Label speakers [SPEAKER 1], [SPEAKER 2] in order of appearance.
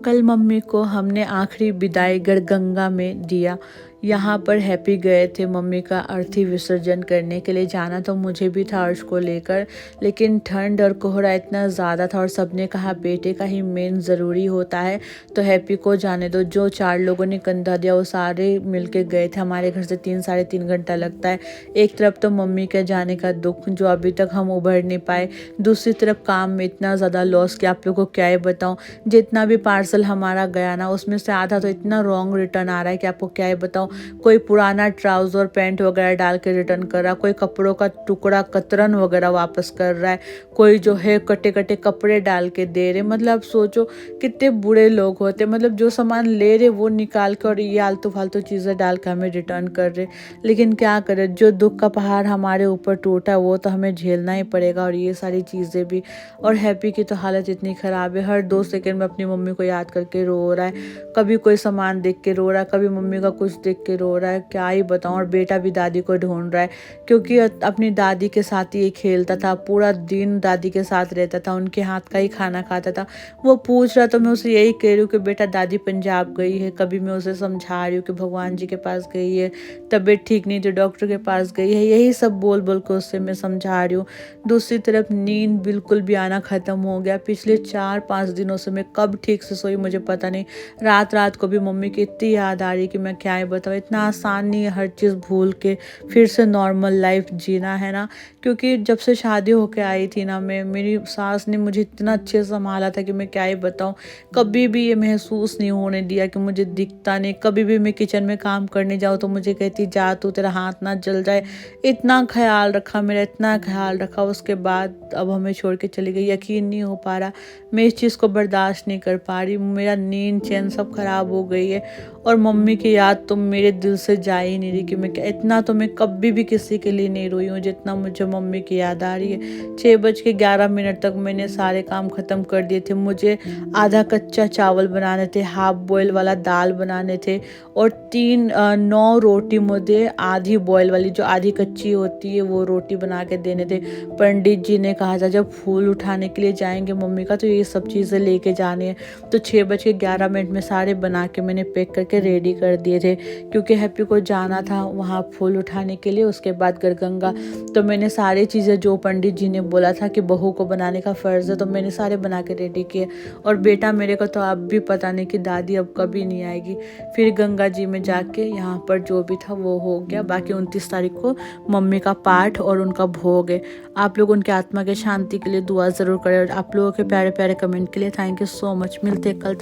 [SPEAKER 1] कल मम्मी को हमने आखिरी विदाई गढ़गंगा में दिया। यहाँ पर हैप्पी गए थे मम्मी का अर्थी विसर्जन करने के लिए। जाना तो मुझे भी था अर्श को लेकर, लेकिन ठंड और कोहरा इतना ज़्यादा था और सबने कहा बेटे का ही मेन ज़रूरी होता है तो हैप्पी को जाने दो। जो 4 लोगों ने कंधा दिया वो सारे मिलके गए थे। हमारे घर से 3 साढ़े 3 घंटा लगता है। एक तरफ तो मम्मी के जाने का दुख जो अभी तक हम उभर नहीं पाए, दूसरी तरफ काम में इतना ज़्यादा लॉस कि आप लोगों को क्या ही बताऊँ। जितना भी पार्सल हमारा गया ना उसमें से आधा तो इतना रॉन्ग रिटर्न आ रहा है कि आपको क्या ही बताऊँ। कोई पुराना ट्राउज़र पैंट वगैरह डाल के रिटर्न कर रहा, कोई कपड़ों का टुकड़ा कतरन वगैरह वापस कर रहा है, कोई जो है कटे कटे कपड़े डाल के दे रहे। मतलब सोचो कितने बुरे लोग होते, मतलब जो सामान ले रहे वो निकाल के और ये आलतू फालतू चीज़ें डाल के हमें रिटर्न कर रहे। लेकिन क्या करें, जो दुख का पहाड़ हमारे ऊपर टूटा वो तो हमें झेलना ही पड़ेगा और ये सारी चीज़ें भी। और हैप्पी की तो हालत इतनी ख़राब है, हर 2 सेकंड में अपनी मम्मी को याद करके रो रहा है। कभी कोई सामान देख के रो रहा है, कभी मम्मी का कुछ देख के रो रहा है, क्या ही बताऊं। और बेटा भी दादी को ढूंढ रहा है क्योंकि अपनी दादी के साथ ही खेलता था, पूरा दिन दादी के साथ रहता था, उनके हाथ का ही खाना खाता था। वो पूछ रहा तो मैं उसे यही कह रही हूँ कि बेटा दादी पंजाब गई है। कभी मैं उसे समझा रही हूँ कि भगवान जी के पास गई है, तबीयत ठीक नहीं तो डॉक्टर के पास गई है, यही सब बोल बोल के उससे मैं समझा रही हूँ। दूसरी तरफ नींद बिल्कुल भी आना ख़त्म हो गया। पिछले 4-5 दिनों से मैं कब ठीक से सोई मुझे पता नहीं। रात रात को भी मम्मी की इतनी याद आ रही कि मैं क्या ही बताऊँ। इतना आसान नहीं है हर चीज़ भूल के फिर से नॉर्मल लाइफ जीना, है ना। क्योंकि जब से शादी होके आई थी ना मैं, मेरी सास ने मुझे इतना अच्छे से संभाला था कि मैं क्या ही बताऊँ। कभी भी ये महसूस नहीं होने दिया कि मुझे दिखता नहीं। कभी भी मैं किचन में काम करने जाऊँ तो मुझे कहती जा तू, तेरा हाथ ना जल जाए। इतना ख्याल रखा मेरा, इतना ख्याल रखा। उसके बाद अब हमें छोड़ के चली गई। यकीन नहीं हो पा रहा, मैं इस चीज़ को बर्दाश्त नहीं कर पा रही। मेरा नींद चैन सब खराब हो गई है और मम्मी की याद तो मेरे दिल से जा ही नहीं रही कि मैं क्या। इतना तो मैं कभी भी किसी के लिए नहीं रोई हूँ जितना मुझे मम्मी की याद आ रही है। 6:11 तक मैंने सारे काम ख़त्म कर दिए थे। मुझे आधा कच्चा चावल बनाने थे, हाफ बॉयल वाला दाल बनाने थे और 9 रोटी मुझे आधी बॉयल वाली जो आधी कच्ची होती है वो रोटी बना के देने थे। पंडित जी ने कहा था जब फूल उठाने के लिए जाएंगे मम्मी का तो ये सब चीज़ें लेके जानी है। तो 6:11 में सारे बना के मैंने पैक करके रेडी कर दिए थे क्योंकि हैप्पी को जाना था वहाँ फूल उठाने के लिए, उसके बाद गढ़गंगा। तो मैंने सारी चीज़ें जो पंडित जी ने बोला था कि बहू को बनाने का फ़र्ज़ है तो मैंने सारे बना के रेडी किए। और बेटा मेरे को तो अब भी पता नहीं कि दादी अब कभी नहीं आएगी। फिर गंगा जी में जाके यहाँ पर जो भी था वो हो गया। बाकी 29 तारीख को मम्मी का पाठ और उनका भोग है। आप लोग उनके आत्मा के शांति के लिए दुआ ज़रूर करें और आप लोगों के प्यारे प्यारे कमेंट के लिए थैंक यू सो मच। मिलते हैं कल।